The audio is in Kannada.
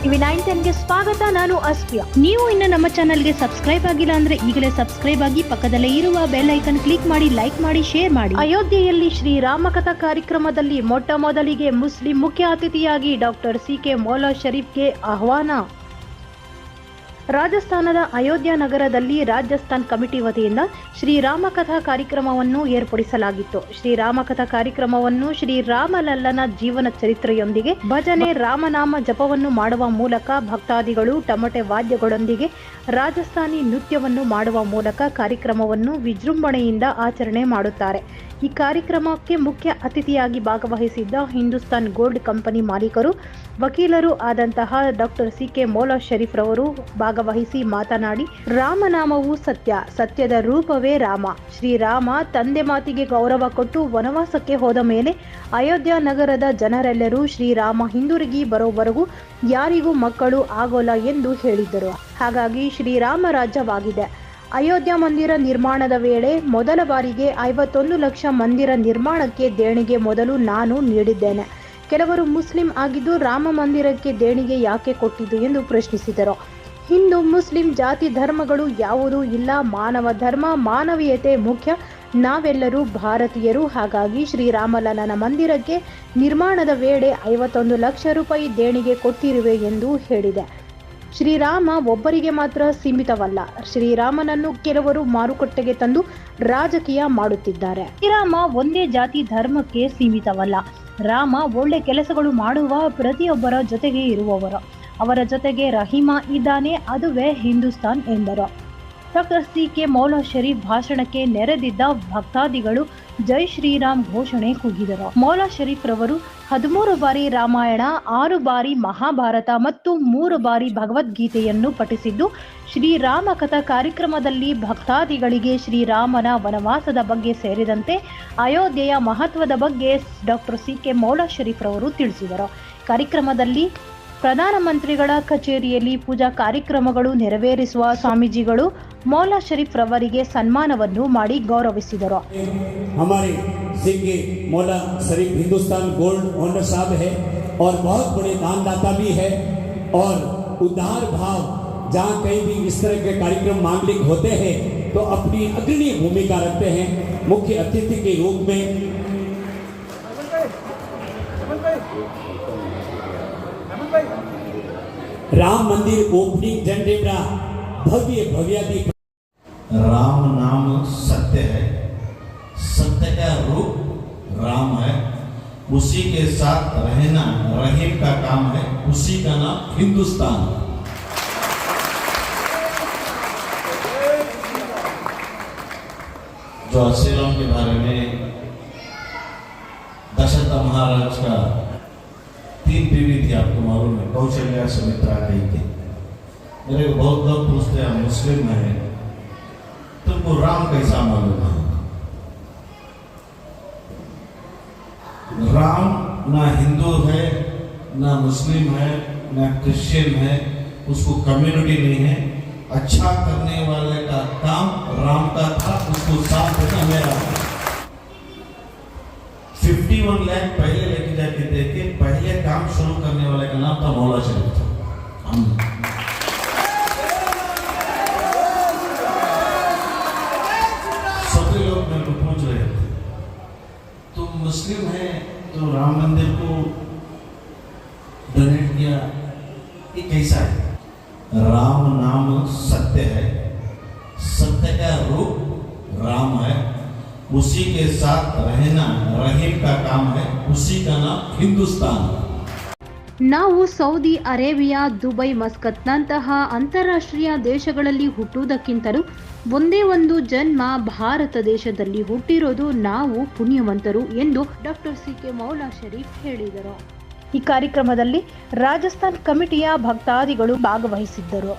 TV910ಗೆ ಸ್ವಾಗತ. ನಾನು ಅಸ್ಫಿಯಾ. ನೀವು ಇನ್ನು ನಮ್ಮ ಚಾನೆಲ್ಗೆ ಸಬ್ಸ್ಕ್ರೈಬ್ ಆಗಿಲ್ಲ ಅಂದ್ರೆ ಈಗಲೇ ಸಬ್ಸ್ಕ್ರೈಬ್ ಆಗಿ ಪಕ್ಕದಲ್ಲೇ ಇರುವ ಬೆಲ್ ಐಕನ್ ಕ್ಲಿಕ್ ಮಾಡಿ, ಲೈಕ್ ಮಾಡಿ, ಶೇರ್ ಮಾಡಿ. ಅಯೋಧ್ಯೆಯಲ್ಲಿ ಶ್ರೀರಾಮ ಕಥಾ ಕಾರ್ಯಕ್ರಮದಲ್ಲಿ ಮೊಟ್ಟ ಮೊದಲಿಗೆ ಮುಸ್ಲಿಂ ಮುಖ್ಯ ಅತಿಥಿಯಾಗಿ ಡಾಕ್ಟರ್ ಸಿ.ಕೆ. ಮೌಲಾ ಶರೀಫ್ಗೆ ಆಹ್ವಾನ. ರಾಜಸ್ಥಾನದ ಅಯೋಧ್ಯ ನಗರದಲ್ಲಿ ರಾಜಸ್ಥಾನ್ ಕಮಿಟಿ ವತಿಯಿಂದ ಶ್ರೀರಾಮ ಕಥಾ ಕಾರ್ಯಕ್ರಮವನ್ನು ಏರ್ಪಡಿಸಲಾಗಿತ್ತು. ಶ್ರೀರಾಮ ಕಥಾ ಕಾರ್ಯಕ್ರಮವನ್ನು ಶ್ರೀರಾಮಲಲ್ಲನ ಜೀವನ ಚರಿತ್ರೆಯೊಂದಿಗೆ ಭಜನೆ, ರಾಮನಾಮ ಜಪವನ್ನು ಮಾಡುವ ಮೂಲಕ ಭಕ್ತಾದಿಗಳು ಟಮಟೆ ವಾದ್ಯಗಳೊಂದಿಗೆ ರಾಜಸ್ಥಾನಿ ನೃತ್ಯವನ್ನು ಮಾಡುವ ಮೂಲಕ ಕಾರ್ಯಕ್ರಮವನ್ನು ವಿಜೃಂಭಣೆಯಿಂದ ಆಚರಣೆ ಮಾಡುತ್ತಾರೆ. ಈ ಕಾರ್ಯಕ್ರಮಕ್ಕೆ ಮುಖ್ಯ ಅತಿಥಿಯಾಗಿ ಭಾಗವಹಿಸಿದ್ದ ಹಿಂದೂಸ್ತಾನ್ ಗೋಲ್ಡ್ ಕಂಪನಿ ಮಾಲೀಕರು, ವಕೀಲರು ಆದಂತಹ ಡಾಕ್ಟರ್ ಸಿ.ಕೆ. ಮೌಲಾ ಶರೀಫ್ ರವರು ಭಾಗವಹಿಸಿ ಮಾತನಾಡಿ, ರಾಮನಾಮವು ಸತ್ಯ, ಸತ್ಯದ ರೂಪವೇ ರಾಮ. ಶ್ರೀರಾಮ ತಂದೆ ಮಾತಿಗೆ ಗೌರವ ಕೊಟ್ಟು ವನವಾಸಕ್ಕೆ ಹೋದ ಮೇಲೆ ಅಯೋಧ್ಯ ನಗರದ ಜನರೆಲ್ಲರೂ ಶ್ರೀರಾಮ ಹಿಂದಿರುಗಿ ಬರೋವರೆಗೂ ಯಾರಿಗೂ ಮಕ್ಕಳು ಆಗೋಲ್ಲ ಎಂದು ಹೇಳಿದ್ದರು. ಹಾಗಾಗಿ ಶ್ರೀರಾಮ ರಾಜ್ಯವಾಗಿದೆ. ಅಯೋಧ್ಯ ಮಂದಿರ ನಿರ್ಮಾಣದ ವೇಳೆ ಮೊದಲ ಬಾರಿಗೆ 51 ಲಕ್ಷ ಮಂದಿರ ನಿರ್ಮಾಣಕ್ಕೆ ದೇಣಿಗೆ ಮೊದಲು ನಾನು ನೀಡಿದ್ದೇನೆ. ಕೆಲವರು ಮುಸ್ಲಿಂ ಆಗಿದ್ದು ರಾಮ ಮಂದಿರಕ್ಕೆ ದೇಣಿಗೆ ಯಾಕೆ ಕೊಟ್ಟಿದ್ದು ಎಂದು ಪ್ರಶ್ನಿಸಿದರು. ಹಿಂದೂ ಮುಸ್ಲಿಂ ಜಾತಿ ಧರ್ಮಗಳು ಯಾವುದೂ ಇಲ್ಲ. ಮಾನವ ಧರ್ಮ, ಮಾನವೀಯತೆ ಮುಖ್ಯ. ನಾವೆಲ್ಲರೂ ಭಾರತೀಯರು. ಹಾಗಾಗಿ ಶ್ರೀರಾಮಲಲ್ಲನ ಮಂದಿರಕ್ಕೆ ನಿರ್ಮಾಣದ ವೇಳೆ 51 ಲಕ್ಷ ರೂಪಾಯಿ ದೇಣಿಗೆ ಕೊಟ್ಟಿರುವೆ ಎಂದು ಹೇಳಿದೆ. ಶ್ರೀರಾಮ ಒಬ್ಬರಿಗೆ ಮಾತ್ರ ಸೀಮಿತವಲ್ಲ. ಶ್ರೀರಾಮನನ್ನು ಕೆಲವರು ಮಾರುಕಟ್ಟೆಗೆ ತಂದು ರಾಜಕೀಯ ಮಾಡುತ್ತಿದ್ದಾರೆ. ಶ್ರೀರಾಮ ಒಂದೇ ಜಾತಿ ಧರ್ಮಕ್ಕೆ ಸೀಮಿತವಲ್ಲ. ರಾಮ ಒಳ್ಳೆ ಕೆಲಸಗಳು ಮಾಡುವ ಪ್ರತಿಯೊಬ್ಬರ ಜೊತೆಗೆ ಇರುವವರು. ಅವರ ಜೊತೆಗೆ ರಹೀಮ ಇದ್ದಾನೆ, ಅದುವೇ ಹಿಂದೂಸ್ತಾನ್ ಎಂದರು. Doctor CK. ಮೌಲಾ ಶರೀಫ್ ಭಾಷಣಕ್ಕೆ ನೆರೆದಿದ್ದ ಭಕ್ತಾದಿಗಳು ಜೈ ಶ್ರೀರಾಮ್ ಘೋಷಣೆ ಕೂಗಿದರು. ಮೌಲಾ ಶರೀಫ್ ರವರು 13 ಬಾರಿ ರಾಮಾಯಣ, 6 ಬಾರಿ ಮಹಾಭಾರತ ಮತ್ತು 3 ಬಾರಿ ಭಗವದ್ಗೀತೆಯನ್ನು ಪಠಿಸಿದ್ದು, ಶ್ರೀರಾಮ ಕಥಾ ಕಾರ್ಯಕ್ರಮದಲ್ಲಿ ಭಕ್ತಾದಿಗಳಿಗೆ ಶ್ರೀರಾಮನ ವನವಾಸದ ಬಗ್ಗೆ ಸೇರಿದಂತೆ ಅಯೋಧ್ಯೆಯ ಮಹತ್ವದ ಬಗ್ಗೆ ಡಾಕ್ಟರ್ ಸಿ.ಕೆ. ಮೌಲಾ ಶರೀಫ್ ರವರು ತಿಳಿಸಿದರು. ಕಾರ್ಯಕ್ರಮದಲ್ಲಿ ಪ್ರಧಾನಮಂತ್ರಿಗಳ ಕಚೇರಿಯಲ್ಲಿ ಪೂಜಾ ಕಾರ್ಯಕ್ರಮಗಳು ನೆರವೇರಿಸುವ ಸ್ವಾಮೀಜಿಗಳು ಮೌಲಾ ಶರೀಫ್ ರವರಿಗೆ ಸನ್ಮಾನವನ್ನು ಮಾಡಿ ಗೌರವಿಸಿದರು. हमारे सी.के. मौला शरीफ हिंदुस्तान गोल्ड ओनर साहब है और बहुत बड़े दानदाता भी है और उदार भाव, जहाँ कहीं भी इस तरह के कार्यक्रम मांगलिक होते हैं तो अपनी अग्रणी भूमिका रखते हैं. मुख्य अतिथि के रूप में राम मंदिर ओपनिंग झंडेबरा भव्य भव्यादि. राम नाम सत्य है, सत्य का रूप राम है, उसी के साथ रहना रहीम का काम है, उसी का नाम हिंदुस्तान. जो श्रीराम के बारे में दशरथ महाराज का 3 बीवी थी, आपको मालूम है, कौशल्या, सुमित्रा, कैकेयी. मेरे को बहुत लोग पूछते हैं मुस्लिम है, तुमको राम कैसा मालूम है? राम ना हिंदू है, ना मुस्लिम है, ना क्रिश्चियन है, उसको कम्युनिटी नहीं है. अच्छा करने वाले का काम राम का था, उसको साफ करना मेरा. 51 लाख पहले लेके जाके देखे, पहले काम शुरू करने वाले का नाम था मौला शरीफ था. सभी लोग मेरे को पूछ रहे थे, तुम मुस्लिम है तो राम मंदिर को डोनेट किया, ये कैसा है? राम नाम सत्य है, सत्य का रूप राम है, उसी के साथ रहना रहीम का काम है, उसी का नाम हिंदुस्तान. ನಾವು ಸೌದಿ ಅರೇಬಿಯಾ, ದುಬೈ, ಮಸ್ಕತ್ನಂತಹ ಅಂತಾರಾಷ್ಟ್ರೀಯ ದೇಶಗಳಲ್ಲಿ ಹುಟ್ಟುವುದಕ್ಕಿಂತಲೂ ಒಂದೇ ಒಂದು ಜನ್ಮ ಭಾರತ ದೇಶದಲ್ಲಿ ಹುಟ್ಟಿರೋದು ನಾವು ಪುಣ್ಯವಂತರು ಎಂದು ಡಾಕ್ಟರ್ ಸಿ.ಕೆ. ಮೌಲಾ ಶರೀಫ್ ಹೇಳಿದರು. ಈ ಕಾರ್ಯಕ್ರಮದಲ್ಲಿ ರಾಜಸ್ಥಾನ್ ಕಮಿಟಿಯ ಭಕ್ತಾದಿಗಳು ಭಾಗವಹಿಸಿದ್ದರು.